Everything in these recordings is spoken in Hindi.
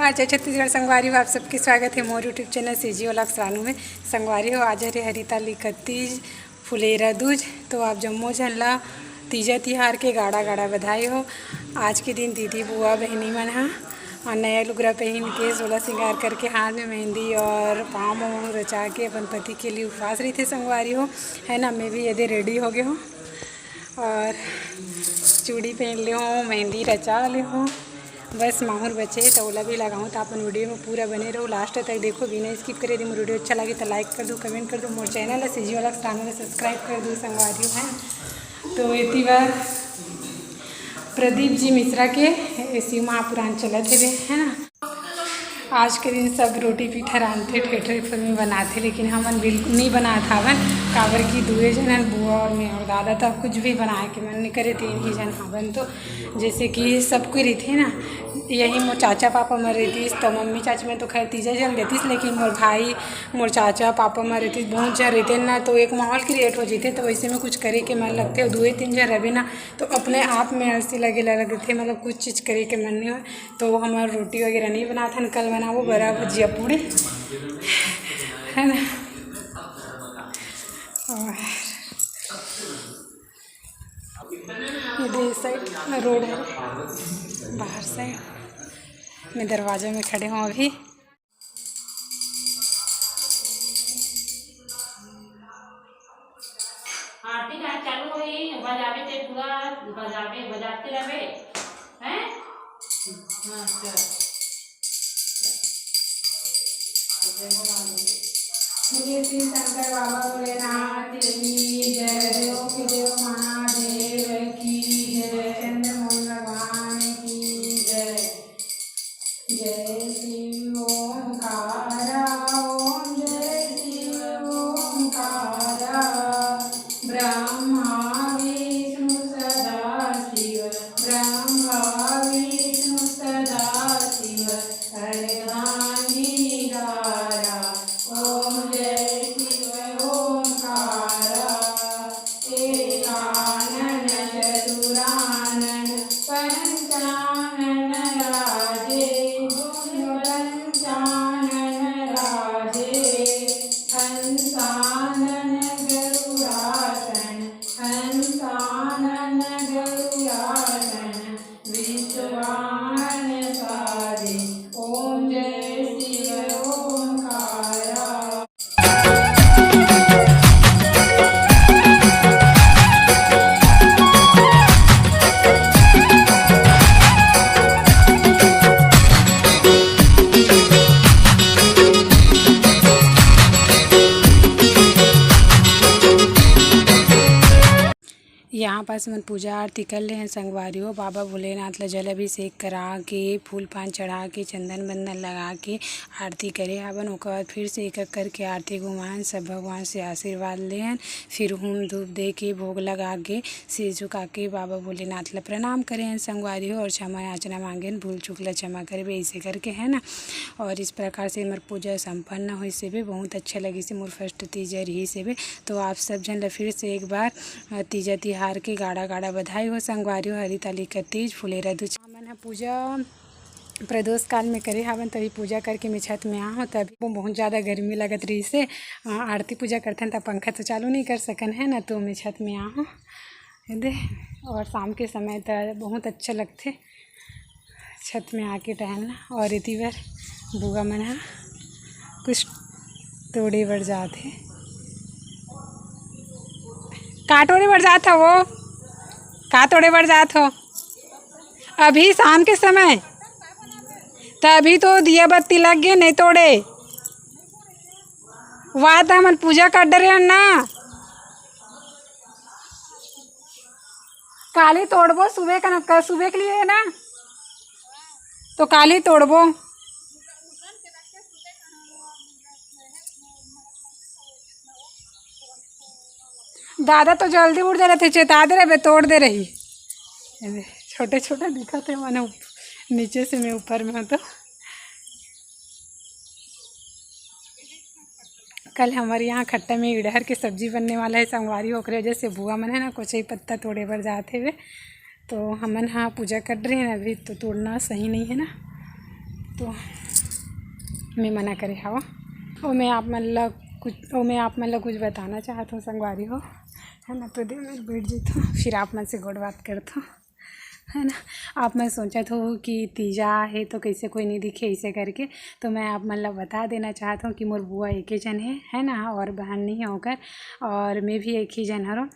नमस्कार, जय छत्तीसगढ़। संगवारी हो, आप सबके स्वागत है मोर YouTube channel CG vlogs Ranu में। संगवारी हो, आज हरे हरिताली का तीज फुलेरा दूज। तो आप जम्मो झन ला तीजा तिहार के गाड़ा गाड़ा बधाई हो। आज के दिन दीदी बुआ बहनी मन और नया लुगरा पहन के 16 श्रृंगार करके हाथ में मेहंदी और पाँव में रचा के अपन पति के लिए उपवास रही थे। संगवारी हो है ना, मैं भी यदि रेडी हो गए हूँ और चूड़ी पहन ले हूँ, मेहंदी रचा ले हूँ, बस माहौर बचे तो ओला भी लगाऊँ। तो अपन वीडियो में पूरा बने रहो, लास्ट तक देखो, बिना स्किप करे। यदि मोर वीडियो अच्छा लगे तो लाइक कर दो, कमेंट कर दो, मोर चैनल है सीजी व्लॉग्स रानू में सब्सक्राइब कर दो। संगवारी है तो इतनी बार प्रदीप जी मिश्रा के शिव महापुराण चलत है ना। आज के दिन सब रोटी पीठा रांधते, ठेठर में बनाते, लेकिन हमन बिल्कुल नहीं बनात हवन। काबर की दुए जन बुआ और मैं और दादा तब कुछ भी बनाए के मन नहीं करे। 3 ही जन हवन तो जैसे कि सब कोई रहते ना, यही मोर चाचा पापा मर रहतीस तो मम्मी चाची में तो खैर तीजा जन रहतीस, लेकिन मोर भाई मोर चाचा पापा मर रहतीस, बहुत जन रहते ना, तो एक माहौल क्रिएट हो जाते। तो वैसे में कुछ करे के मन लगते और 2-3 जन रहे ना तो अपने आप में अलसी लगे लगते, मतलब कुछ चीज़ करे के मन नहीं हो। तो हमारे रोटी वगैरह नहीं बनाते हैं, कल बनाओ बड़ा भजिया पूड़ी है ना। और ये साइड रोड है, बाहर साइड मैं दरवाजे में खड़े हूँ अभी। आरती का चालू होई, बजावे ते पूरा बजाते रहे हैं। हाँ चल मुझे श्री शंकर बाबा भोलेनाथ की जय, देव के देव महादेव की जय, चंद्रमोहन भगवान की जय। जय शिव ओंकारा, ओम जय शिव ओंकारा, ब्रह्मा विष्णु सदा शिव, ब्रह्मा विष्णु सदा शिव, अर्धांगिनी धारा। ओम जय शिव ओंकारा, एकानन चतुरानन पंचानन राजे, पंचानन राजे, हंसानन गरुड़ासन, हंसानन गरुड़ासन, विश्वान सारे। ओम जय शिव ओंकारा। यहाँ पास मन पूजा आरती कर ले हैं। संगवारी हो, बाबा भोलेनाथ ला जल अभिषेक करा के, फूल पान चढ़ा के, चंदन बंदन लगा के आरती करे हवन। उसके बाद फिर से एक एक करके आरती घुमाएं, सब भगवान से आशीर्वाद लें, फिर होम धूप दे के भोग लगा के सिर झुका के बाबा भोलेनाथ ला प्रणाम करें। संगवारी हो और क्षमा याचना मांगें, भूल चूक ला क्षमा करे, ऐसे करके है ना। और इस प्रकार से मोर पूजा संपन्न हुई से भी बहुत अच्छा लगी से मोर फर्स्ट तीजा रही से भी। तो आप सब जन ला फिर से एक बार तीजा तिहार के गाड़ा गाड़ा बधाई हो। संगवारी हो, हरिताली का तीज फुलेरा दूज। हमन पूजा प्रदोष काल में करे हवन, तभी पूजा करके मैं छत में आहूँ। तभी वो बहुत ज़्यादा गर्मी लगत रही से आरती पूजा करते हैं, तब पंखा तो चालू नहीं कर सकन है ना, तो मैं छत में आहूँ दे। और शाम के समय तो बहुत अच्छा लगते छत में आके टहलना। और इतनी बार बुआ मन कुछ तोड़े बढ़ जाते, का तोड़े बढ़ जात हो, वो का तोड़े बढ़ जात हो अभी शाम के समय, तभी तो दिया बत्ती लग गए, नहीं तोड़े वहाँ तो हम पूजा कर डरे हैं ना। काली तोड़बो सुबह का ना, सुबह के लिए है ना, तो काली तोड़बो। दादा तो जल्दी उठ दे रहे थे, चेता दे रहे, तोड़ दे रही। छोटे छोटे दिखा थे मैंने, नीचे से मैं ऊपर में हूँ तो। कल हमारे यहाँ खट्टा में इडहर की सब्ज़ी बनने वाला है। संगवारी होकर वजह से बुआ मन है ना कुछ ही पत्ता तोड़े पर जाते हुए, तो हमन हाँ पूजा कर रहे हैं अभी, तो तोड़ना सही नहीं है ना। तो मैं मना करे हवा और मैं आप मतलब कुछ बताना चाहता हूँ संगवारी हो, है ना। तो दे मैं बैठ जाता हूँ, फिर आप मन से गोड़ बात करता हूँ, है ना। आप मैं सोचा था कि तीजा है तो कैसे कोई नहीं दिखे ऐसे करके, तो मैं आप मतलब बता देना चाहता हूँ कि मोर बुआ एक ही जन है ना, और बहन नहीं होकर, और मैं भी एक ही जन हरो,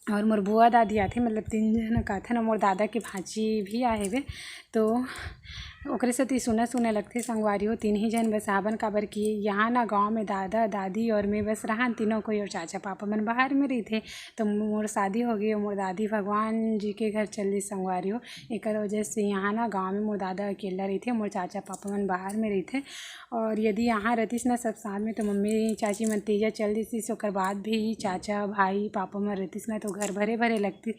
और मोर बुआ दादी आथे, मतलब 3 जन का थे ना। मोर दादा के भांजी भी आए हुए, तो ओकरे साथ ही सुना लगते संगवारी हो 3 ही जन बस आवन, काबर कि यहाँ ना गांव में दादा दादी और मैं बस रहन तीनों कोई, और चाचा पापा मन बाहर में रही थे। तो मोर शादी हो गई और मोर दादी भगवान जी के घर चल रही संगवारी हो, एक वजह से यहाँ ना गाँव में मोर दादा अकेला रही थे, मोर चाचा पापा मन बाहर में रही थे। और यदि यहाँ रहतीस ना सब साथ में, तो मम्मी चाची मन तेजा चल दी, ओकर बाद भी चाचा भाई पापा मन रहतीस ना, तो घर भरे भरे लगती,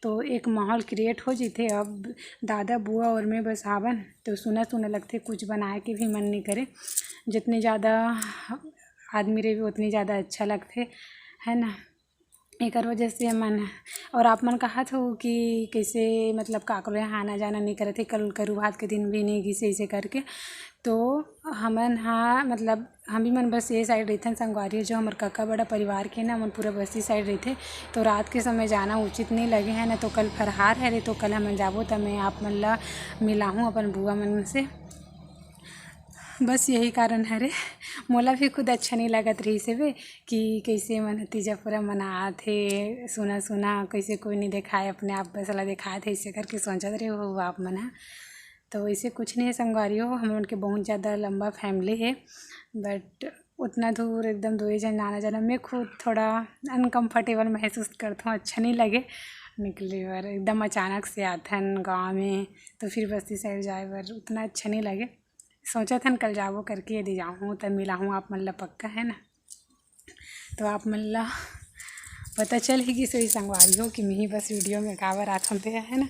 तो एक माहौल क्रिएट हो जाते। अब दादा बुआ और मैं बस आवन, तो सुना लगते, कुछ बनाए के भी मन नहीं करे, जितने ज़्यादा आदमी रहे उतनी ज़्यादा अच्छा लगते, है ना। एक वजह से मन, और आप मन कहा था कि कैसे मतलब काकरो यहाँ आना जाना नहीं करे थे, कल करू भात के दिन भी नहीं घिसे ऐसे करके। तो हमन हाँ मतलब हम भी मन बस ये साइड रहते संगवारी, जो हमारे काका बड़ा परिवार के ना, हम पूरा बस्ती साइड रहते, तो रात के समय जाना उचित नहीं लगे, है ना। तो कल फरहार है रे, तो कल हम जाबो, तो मैं आप मन ला मिलाहूँ अपन बुआ मन से, बस यही कारण है रे। मोला भी खुद अच्छा नहीं लगत रही से वे कि कैसे मन तीजा पूरा मना थे, सुना कैसे कोई नहीं दिखाए, अपने आप बस ला दिखाए थे ऐसे करके सोचत रहे हो आप मन। तो ऐसे कुछ नहीं है संगवारी हो, हम उनके बहुत ज़्यादा लंबा फैमिली है, बट उतना दूर एकदम 2 ही जन आना जाना मैं खुद थोड़ा अनकम्फर्टेबल महसूस करता हूँ, अच्छा नहीं लगे निकले बार एकदम अचानक से आथन गाँव में, तो फिर बस्ती साइड जाए बार उतना अच्छा नहीं लगे। सोचा था कल जाबो करके, यदि जाऊँ तब मिलाऊँ आप मतलब पक्का, है ना। तो आप मतलब पता चल ही कि सही संगवारी हो कि मैं ही बस वीडियो में काबर आता हूँ, है ना।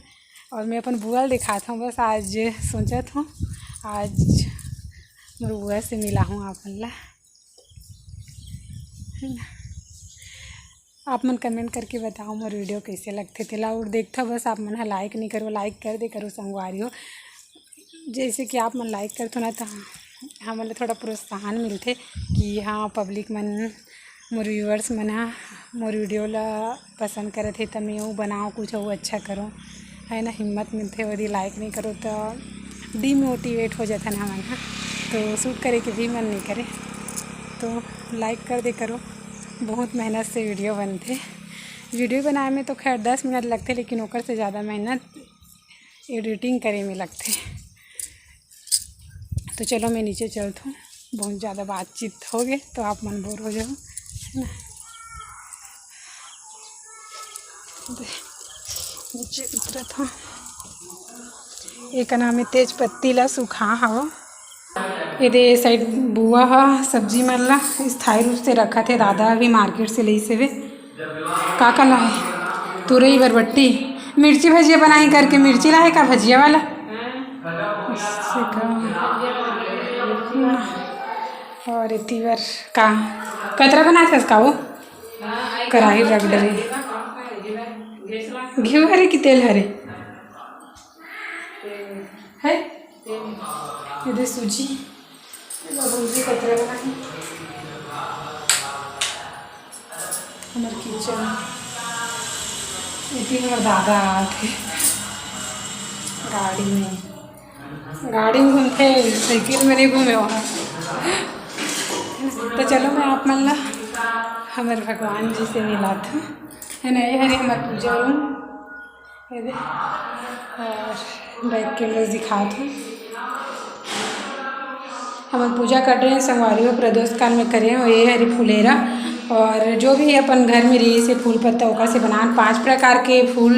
और मैं अपन बुआ दिखाता हूँ, बस आज सोचा था आज मेरे बुआ से मिला हूँ आप मतलब, है ना। आप मन कमेंट करके बताओ मेरे वीडियो कैसे लगते थे, और देखता बस आप मन लाइक नहीं करो, लाइक कर दे करो संगवारी हो, जैसे कि आप मन लाइक करते ना, तो हाँ मतलब थोड़ा प्रोत्साहन मिलते कि हाँ पब्लिक मन मोर व्यूअर्स मन मोर वीडियो ला पसंद करे थे, तो मैं वो बनाऊँ कुछ वो अच्छा करूँ, है ना। हिम्मत मिलते, यदि लाइक नहीं करो तो डीमोटिवेट हो जाता ना मन, तो शूट करे के भी मन नहीं करे, तो लाइक कर दे करो। बहुत मेहनत से वीडियो बनते, वीडियो बनाए में तो खैर 10 मिनट लगते, लेकिन ओकर से ज़्यादा मेहनत एडिटिंग करे में लगते। तो चलो मैं नीचे चलता हूँ, बहुत ज़्यादा बातचीत हो गए तो आप मन बोर हो जाओ, है ना। नीचे उतरा था, एक नाम तेज पत्ती ला सुखा हवा, ये साइड बुआ हा सब्जी मन ला स्थायी रूप से रखा थे, दादा अभी मार्केट से ली से वे का ला है, तुरई बरबट्टी मिर्ची भजिया बनाई करके, मिर्ची ला है का भजिया वाला और इतीवर का कतरा बना था इसका वो कढ़ाई रख डरे, घी हरे कि तेल हरे है, इधर सूजी कतरा बनाई, हमारे किचन इतनी हमारे दादा थे गाड़ी में घूमते, साइकिल में नहीं घूमे वहाँ। तो चलो मैं आप मन ला हमारे भगवान जी से मिला था, है ना। ये हरे हमारे पूजा रूम और बैठ के लोग दिखा था, हम पूजा कर रहे हैं संगवारी हो, प्रदोष काल में करें, और ये हरी फुलेरा, और जो भी अपन घर में रही से फूल पत्ता ओका से बनान 5 प्रकार के फूल,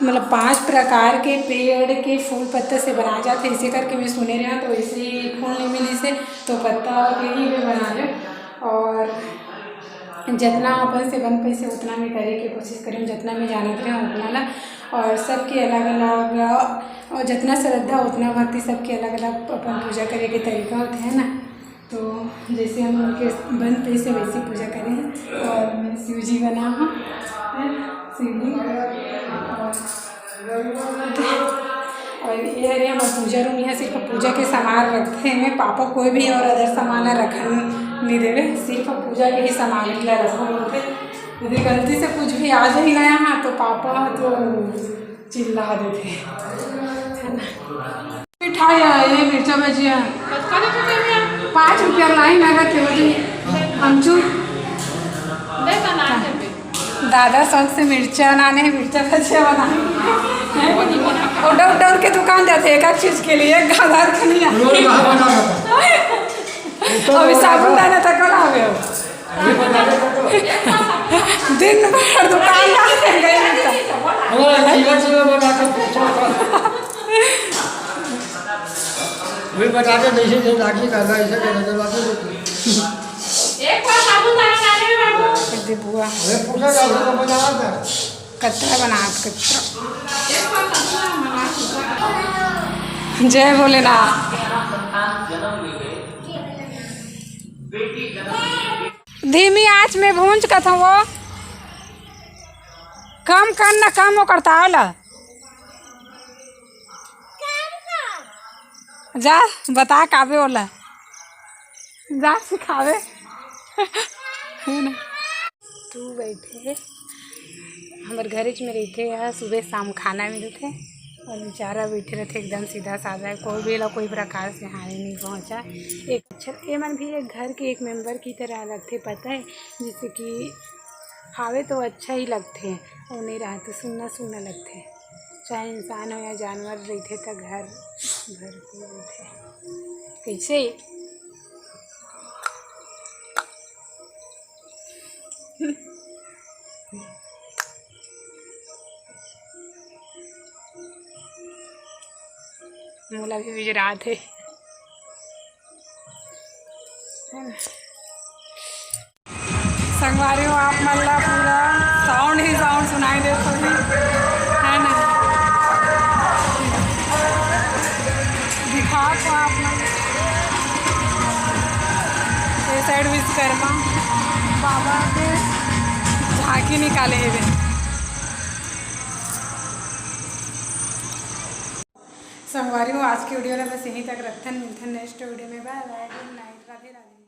मतलब 5 प्रकार के पेड़ के फूल पत्ते से बनाए जाते, इसे करके मैं सुने रहा, तो इसे फूल नहीं मिली से तो पत्ता के ही मैं बना रहे, और जितना अपन से बन पैसे उतना मैं करे की कोशिश करें, जितना मैं जानत रहे उतना ला, और सबके अलग अलग और जितना श्रद्धा उतना भक्ति, सबके अलग अलग अपन पूजा करे के तरीका होते हैं ना। तो जैसे हम उनके बन पैसे वैसे पूजा करें, और मैं शिव जी बना हूँ शिवलिंग, और ये है हमारा पूजा रूम। यहाँ सिर्फ पूजा के सामान रखते हैं। पापा कोई भी और अदर सामान रखन नहीं देवे, सिर्फ पूजा के ही सामान ला रखो होते। यदि गलती से कुछ भी आ जाए ना यहाँ तो पापा तो चिल्ला देते है ना। मिठाई ये मिर्चा भजिया 5 रुपया लाई नगर के वजह अमचूर दादा शौक से मिर्चा बनाने मिर्चा भजिया बनाने उड़ के दुकान जाते एक चीज के लिए घर के लिए। अभी साबुन दाना तक लावे दिन भर दुकान बता के जैसे लाठी का ऐसे एक बार साबुन दाना डाले में बाबू बुआ पूछा जाता बनावा था कतरा बना कतरा। जय भोलेनाथ। धीमी आंच में भूंज का था वो कम करना कम वो करता होला। जा बता काबे होला जा सिखावे है ना। तू बैठे हमारे घर में रहते हैं, सुबह शाम खाना मिलते और बेचारा बैठे रहते एकदम सीधा साधा, कोई भी ला कोई प्रकार से हानि नहीं पहुंचा। एक अच्छा ये मन भी एक घर के एक मेंबर की तरह लगते, पता है जैसे कि आवे तो अच्छा ही लगते हैं और नहीं रहा तो सुनना सुनना लगते, चाहे इंसान हो या जानवर रहते तो घर घर पे रहते कैसे। मोला भी गुजरात है संगवारी हो आप मल्ला पूरा साउंड ही साउंड सुनाई दे थोड़ी है ना। दिखा तो आप ये साइड विश्वकर्मा बाबा के झांकी निकाले हुए। संगवारी हो आज की वीडियो में बस यहीं तक रखते हैं, मिलते हैं नेक्स्ट वीडियो में। Bye bye, good night, Radhe Radhe.